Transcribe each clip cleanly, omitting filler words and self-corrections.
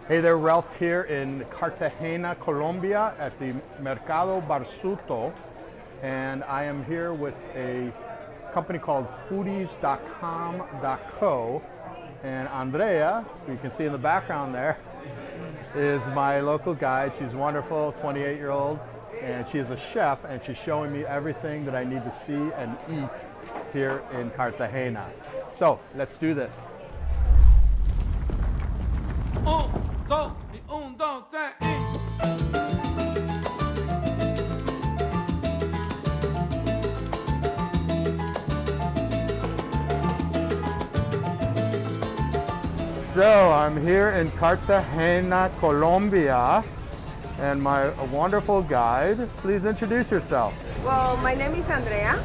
Hey there, Ralph here in Cartagena, Colombia at the Mercado Barsuto, and I am here with a company called foodies.com.co, and Andrea, who you can see in the background there, is my local guide. She's wonderful, 28-year-old, and she is a chef, and she's showing me everything that I need to see and eat here in Cartagena. So let's do this. So I'm here in Cartagena, Colombia, and my wonderful guide. Please introduce yourself. Well, my name is Andrea.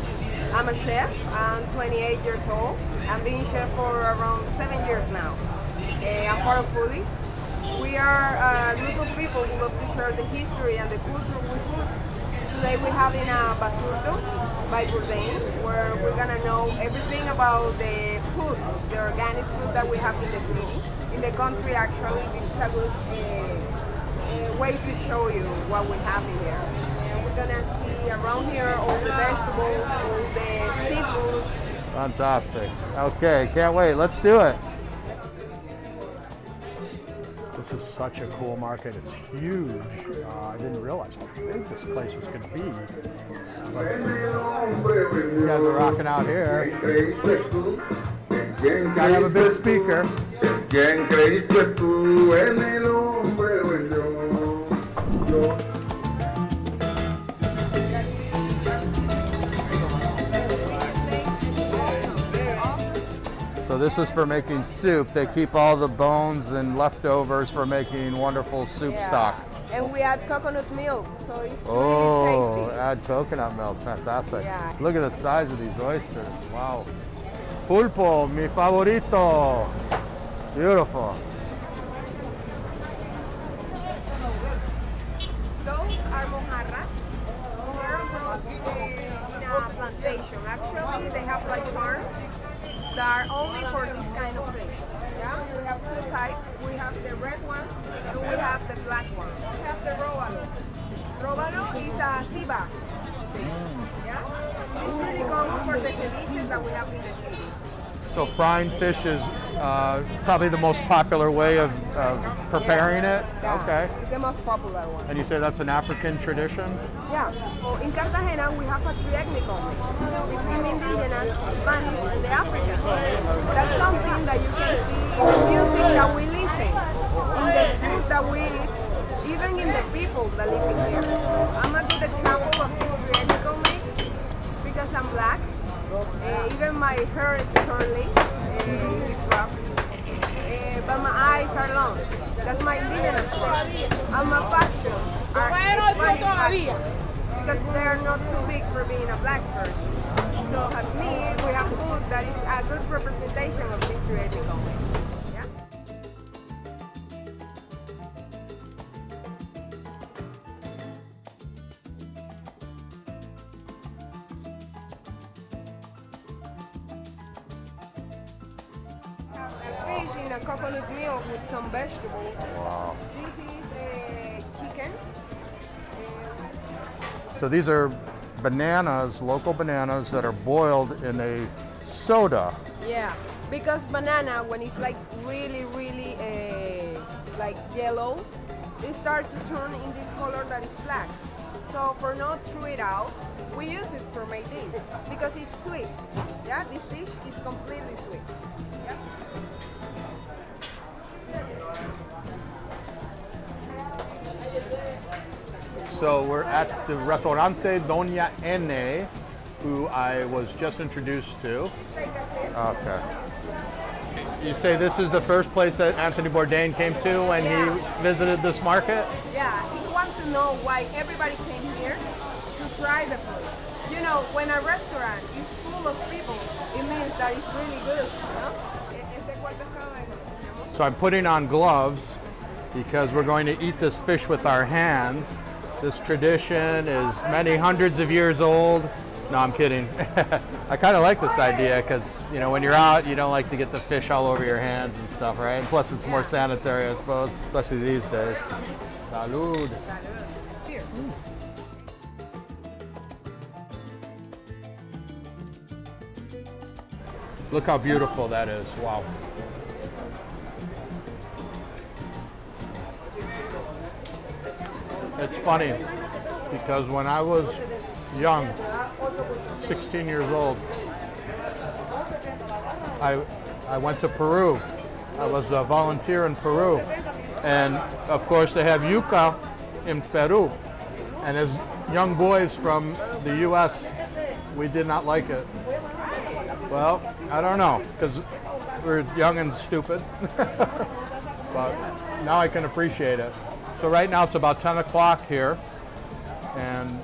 I'm a chef. I'm 28 years old. I've been chef for around 7 years now. I'm part of Foodies. We are a group of people who love to share the history and the culture with food. Today we have in a Basurto by Bourdain, where we're gonna know everything about the food, the organic food that we have in the city. In the country, actually, this is a good way to show you what we have in here. And we're gonna see around here all the vegetables, all the seafood. Fantastic. Okay, can't wait. Let's do it. This is such a cool market. It's huge. I didn't realize how big this place was going to be. But these guys are rocking out here. Gotta have a big speaker. So this is for making soup. They keep all the bones and leftovers for making wonderful soup stock. And we add coconut milk, so it's Oh, really tasty. add coconut milk. Fantastic. Yeah. Look at the size of these oysters. Wow. Pulpo, mi favorito. Beautiful. Those are mojarras. They're from in a plantation. Actually, they have like farms that are only for this kind of fish. Yeah, we have two types. We have the red one and we have the black one. We have the robalo. Robalo is a sea bass. Yeah, it's really common for the ceviches that we have in the city. So frying fish is probably the most popular way of preparing it? Yeah, Okay. it's the most popular one. And you say that's an African tradition? Yeah. Well, in Cartagena, we have a tri-ethnical mix between indigenous, Spanish, and the Africans. That's something that you can see in the music that we listen, in the food that we eat, even in the people that live in here. I'm a good example of this tri-ethnical mix because I'm black. Even my hair is curly, it's rough, but my eyes are long. That's my indigenous face. And my fashion are Hispanic fashion, because they're not too big for being a black person. So as me, we have food that is a good representation of this tri-ethnical mix. Yeah? Fish in a coconut milk with some vegetables. Wow. This is chicken. So these are bananas, local bananas that are boiled in a soda. Yeah, because banana, when it's like really, really like yellow, they start to turn in this color that is black. So for not throw it out, we use it for make this because it's sweet. Yeah, this dish is completely sweet. Yeah. So we're at the Restaurante Doña N, who I was just introduced to. Okay. You say this is the first place that Anthony Bourdain came to when he visited this market? Yeah, he wants to know why everybody came here to try the food. You know, when a restaurant is full of people, it means that it's really good. ¿No? So I'm putting on gloves because we're going to eat this fish with our hands. This tradition is many hundreds of years old, No, I'm kidding. I kind of like this idea because, you know, when you're out, you don't like to get the fish all over your hands and stuff, right? And plus, it's more sanitary, I suppose, especially these days. Salud. Here. Look how beautiful that is. Wow. It's funny because when I was young, 16 years old, I went to Peru. I was a volunteer in Peru. And of course they have yuca in Peru. And as young boys from the US, we did not like it. Well, I don't know, because we're young and stupid. But now I can appreciate it. So right now it's about 10 o'clock here, and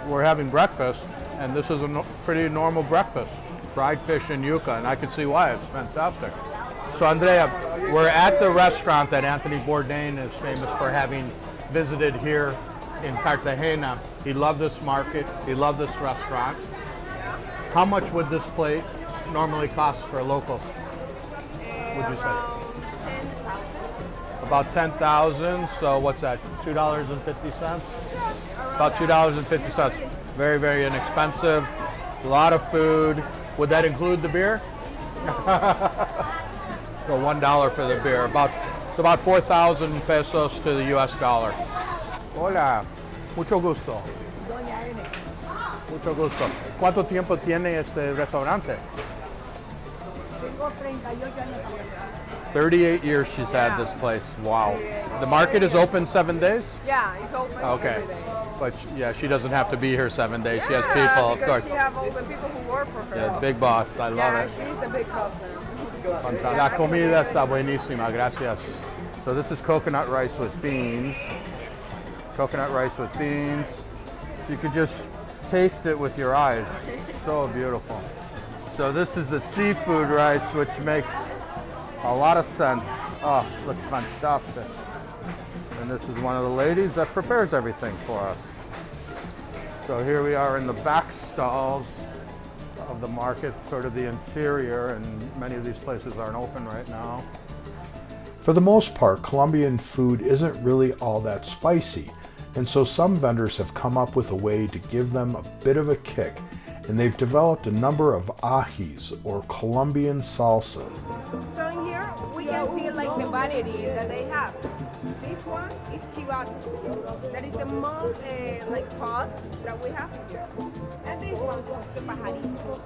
we're having breakfast, and this is a pretty normal breakfast. Fried fish and yuca, and I can see why. It's fantastic. So Andrea, we're at the restaurant that Anthony Bourdain is famous for having visited here in Cartagena. He loved this market. He loved this restaurant. How much would this plate normally cost for a local, would you say? About 10,000. So what's that, $2.50? About $2.50. Very, very inexpensive. A lot of food. Would that include the beer? So $1 for the beer. It's about 4,000 pesos to the US dollar. Hola, mucho gusto. Mucho gusto. ¿Cuánto tiempo tiene este restaurante? Tengo 38 años. 38 years she's had this place. Wow. The market is open 7 days? Yeah, it's open Okay. every day. But yeah, she doesn't have to be here 7 days. She has people, of course. She have all the people who work for her. Yeah, big boss. I love Yeah, it. she's the big boss now. La comida está buenísima. Gracias. So this is coconut rice with beans. Coconut rice with beans. You could just taste it with your eyes. So beautiful. So this is the seafood rice, which makes a lot of sense. Oh, looks fantastic. And this is one of the ladies that prepares everything for us. So here we are in the back stalls of the market, sort of the interior, and many of these places aren't open right now. For the most part, Colombian food isn't really all that spicy, and so some vendors have come up with a way to give them a bit of a kick, and they've developed a number of ajis, or Colombian salsas. So in here, we can see like the variety that they have. This one is chivato. That is the most like hot that we have in here. And this one is the pajarito.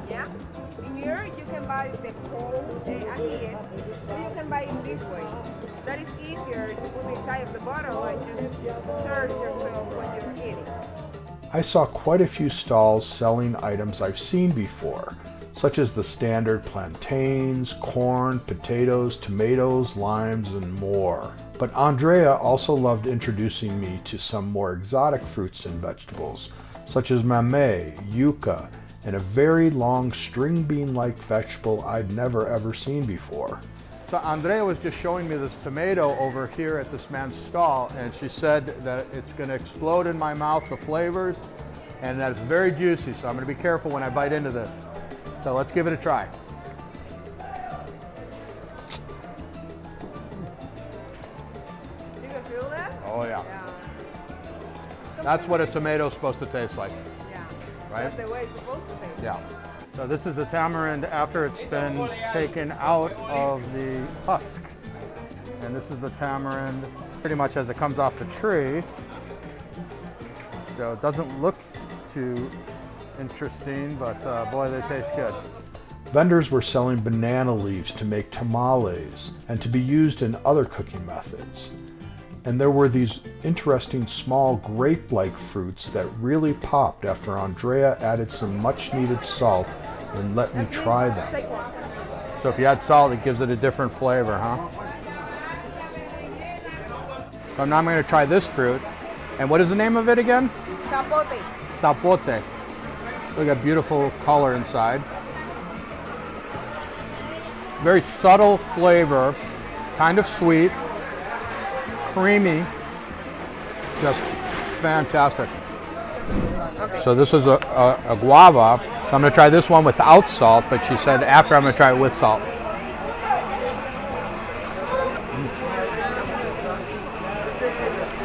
Yeah? In here, you can buy the whole ajíes, or you can buy it this way. That is easier to put inside of the bottle and just serve yourself when you're eating. I saw quite a few stalls selling items I've seen before, such as the standard plantains, corn, potatoes, tomatoes, limes, and more. But Andrea also loved introducing me to some more exotic fruits and vegetables, such as mamey, yuca, and a very long string bean-like vegetable I'd never ever seen before. So Andrea was just showing me this tomato over here at this man's stall, and she said that it's going to explode in my mouth, the flavors, and that it's very juicy, so I'm going to be careful when I bite into this. So let's give it a try. You can feel that? Oh yeah. Yeah. That's what a tomato's supposed to taste like. Yeah. Right? That's the way it's supposed to taste. Yeah. So this is a tamarind after it's been taken out of the husk. And this is the tamarind pretty much as it comes off the tree. So it doesn't look too interesting, but boy, they taste good. Vendors were selling banana leaves to make tamales and to be used in other cooking methods. And there were these interesting small grape-like fruits that really popped after Andrea added some much-needed salt and let me try them. Take one. So if you add salt, it gives it a different flavor, huh? So now I'm going to try this fruit. And what is the name of it again? Zapote. Sapote. Look at beautiful color inside. Very subtle flavor, kind of sweet, creamy, just fantastic. Okay. So this is a guava. So I'm gonna try this one without salt, but she said after I'm gonna try it with salt.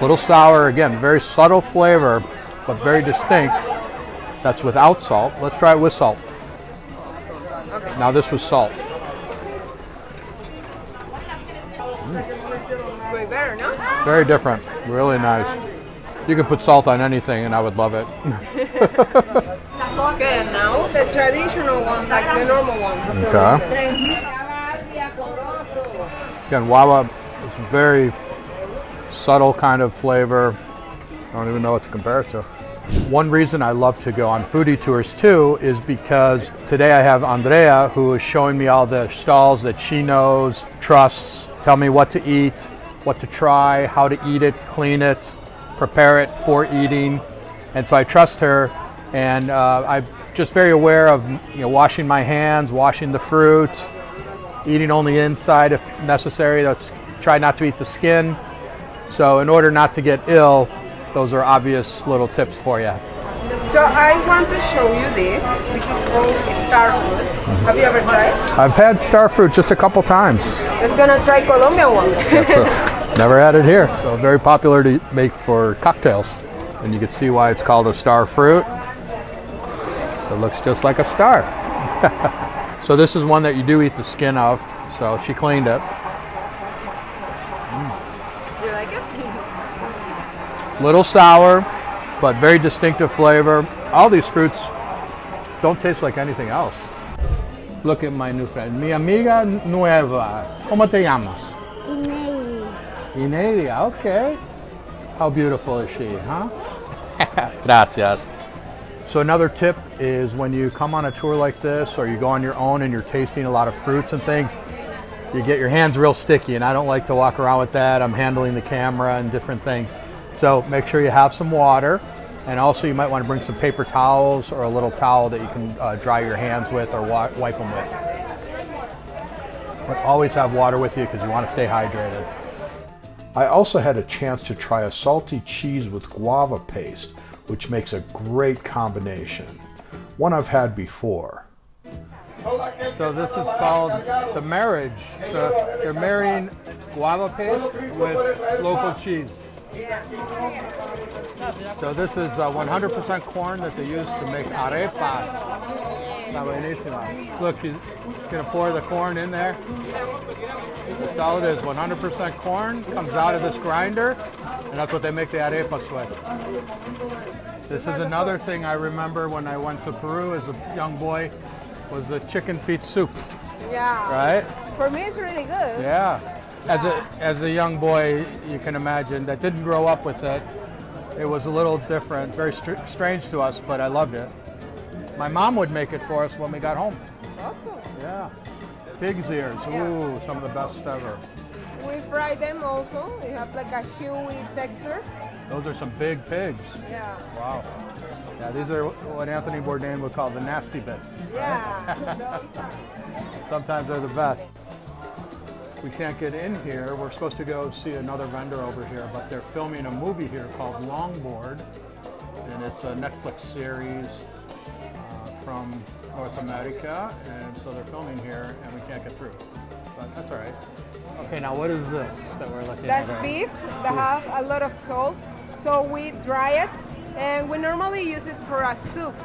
Little sour, again, very subtle flavor, but very distinct. That's without salt. Let's try it with salt. Okay. Now this was salt. It's way better, no? Very different, really nice. You could put salt on anything and I would love it. Okay, now the traditional one, like the normal one. Okay. Again, guava is very subtle kind of flavor. I don't even know what to compare it to. One reason I love to go on foodie tours too is because today I have Andrea who is showing me all the stalls that she knows, trusts, tell me what to eat, what to try, how to eat it, clean it, prepare it for eating. And so I trust her, and I'm just very aware of washing my hands, washing the fruit, eating only inside if necessary. Let's try not to eat the skin. So in order not to get ill, those are obvious little tips for you. So I want to show you this. This is called star fruit. Have you ever tried? I've had star fruit just a couple times. Let's gonna try Colombian one. Never had it here. So very popular to make for cocktails. And you can see why it's called a star fruit. It looks just like a star. So this is one that you do eat the skin of. So she cleaned it. You like it? Little sour, but very distinctive flavor. All these fruits don't taste like anything else. Look at my new friend. Mi amiga nueva. ¿Cómo te llamas? Inelia, okay. How beautiful is she, huh? Gracias. So another tip is when you come on a tour like this or you go on your own and you're tasting a lot of fruits and things, you get your hands real sticky, and I don't like to walk around with that. I'm handling the camera and different things. So make sure you have some water, and also you might want to bring some paper towels or a little towel that you can dry your hands with or wipe them with. But always have water with you because you want to stay hydrated. I also had a chance to try a salty cheese with guava paste, which makes a great combination. One I've had before. So this is called the marriage. So they're marrying guava paste with local cheese. So this is 100% corn that they use to make arepas. Está buenísima. Look, you're gonna pour the corn in there. That's all it is, 100% corn comes out of this grinder, and that's what they make the arepas with. This is another thing I remember when I went to Peru as a young boy, was the chicken feet soup, Yeah. right? For me, it's really good. Yeah. As a young boy, you can imagine, that didn't grow up with it. It was a little different, very strange to us, but I loved it. My mom would make it for us when we got home. Awesome. Yeah. Pig's ears, ooh, some of the best ever. We fry them also. They have like a chewy texture. Those are some big pigs. Yeah. Wow. Yeah, these are what Anthony Bourdain would call the nasty bits. Yeah. Sometimes they're the best. We can't get in here. We're supposed to go see another vendor over here, but they're filming a movie here called Longboard, and it's a Netflix series from North America, and so they're filming here, and we can't get through. But that's all right. Okay, now what is this that we're looking at? That's beef that have a lot of salt. So we dry it, and we normally use it for a soup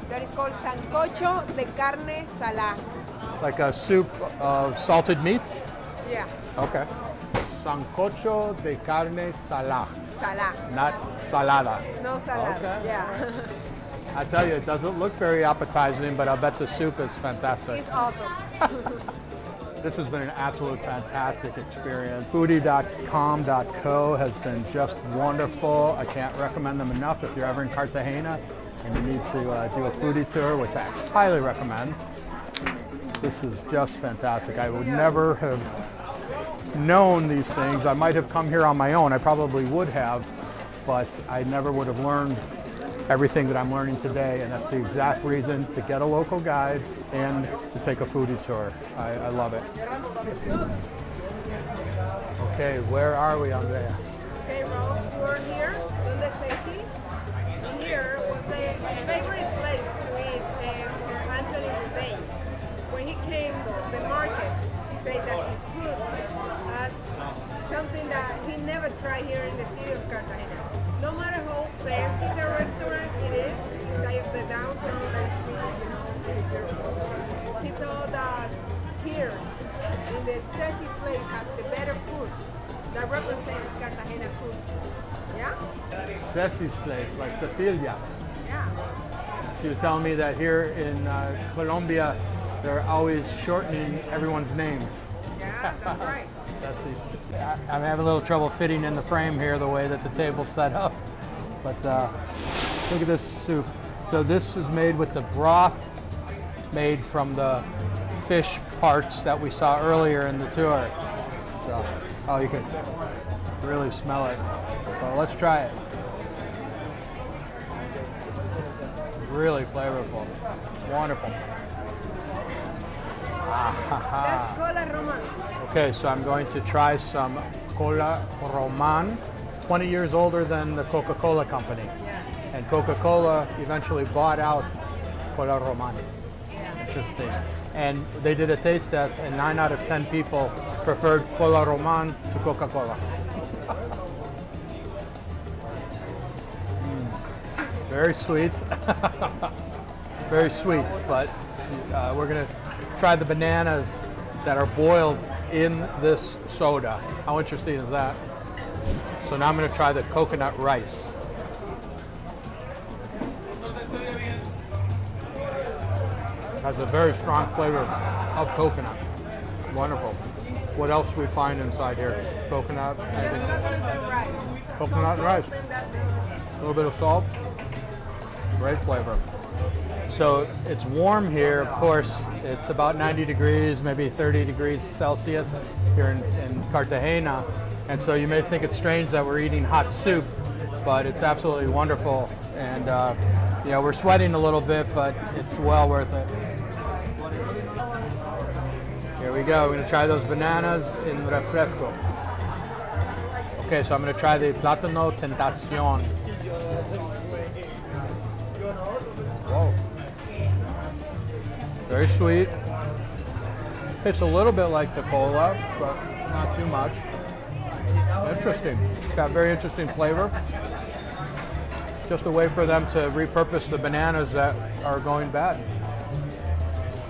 that is called sancocho de carne salada. Like a soup of salted meat? Yeah, Okay. Sancocho de carne salada, salada. not salada. No salad. Okay. Yeah. I tell you, it doesn't look very appetizing, but I bet the soup is fantastic. It's awesome. This has been an absolute fantastic experience. Foodie.com.co has been just wonderful. I can't recommend them enough if you're ever in Cartagena and you need to do a foodie tour, which I highly recommend. This is just fantastic. I would never have known these things. I might have come here on my own. I probably would have, but I never would have learned everything that I'm learning today, and that's the exact reason to get a local guide and to take a foodie tour. I love it. Okay, where are we, Andrea? Okay, Rose, we're here. ¿Dónde Ceci? In here was the favorite place to eat for Anthony Bourdain. When he came to the market, he said that his food was something that he never tried here in the city of Cartagena. No matter how fancy the restaurant it is, inside of the downtown, he thought that here, in the Ceci place, has the better food that represents Cartagena food. Yeah? Ceci's place, like Cecilia. Yeah. She was telling me that here in Colombia, they're always shortening everyone's names. Yeah, that's right. Ceci. I'm having a little trouble fitting in the frame here the way that the table's set up. But look at this soup. So this is made with the broth made from the fish parts that we saw earlier in the tour. So, oh, you can really smell it. So let's try it. Really flavorful. Wonderful. That's Cola Roman. Okay, so I'm going to try some Cola Roman, 20 years older than the Coca-Cola company. Yeah. And Coca-Cola eventually bought out Cola Roman. Yeah. Interesting. And they did a taste test, and 9 out of 10 people preferred Cola Roman to Coca-Cola. Very sweet. Very sweet, but we're gonna try the bananas that are boiled in this soda. How interesting is that? So now I'm gonna try the coconut rice. Has a very strong flavor of coconut. Wonderful. What else do we find inside here? Coconut. Just coconut and rice. Coconut and rice. And that's it. A little bit of salt. Great flavor. So it's warm here, of course. It's about 90 degrees, maybe 30 degrees Celsius here in Cartagena. And so you may think it's strange that we're eating hot soup, but it's absolutely wonderful. And you know, we're sweating a little bit, but it's well worth it. Here we go. We're gonna try those bananas in refresco. Okay, so I'm gonna try the Plátano Tentación. Whoa. Very sweet. Tastes a little bit like the cola, but not too much. Interesting. It's got very interesting flavor. It's just a way for them to repurpose the bananas that are going bad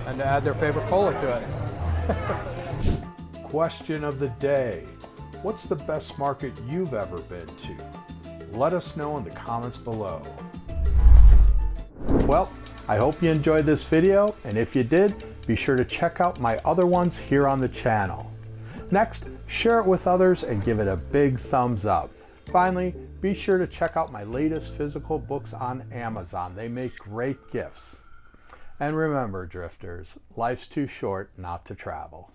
and to add their favorite cola to it. Question of the day. What's the best market you've ever been to? Let us know in the comments below. Well, I hope you enjoyed this video, and if you did, be sure to check out my other ones here on the channel. Next, share it with others and give it a big thumbs up. Finally, be sure to check out my latest physical books on Amazon. They make great gifts. And remember, drifters, life's too short not to travel.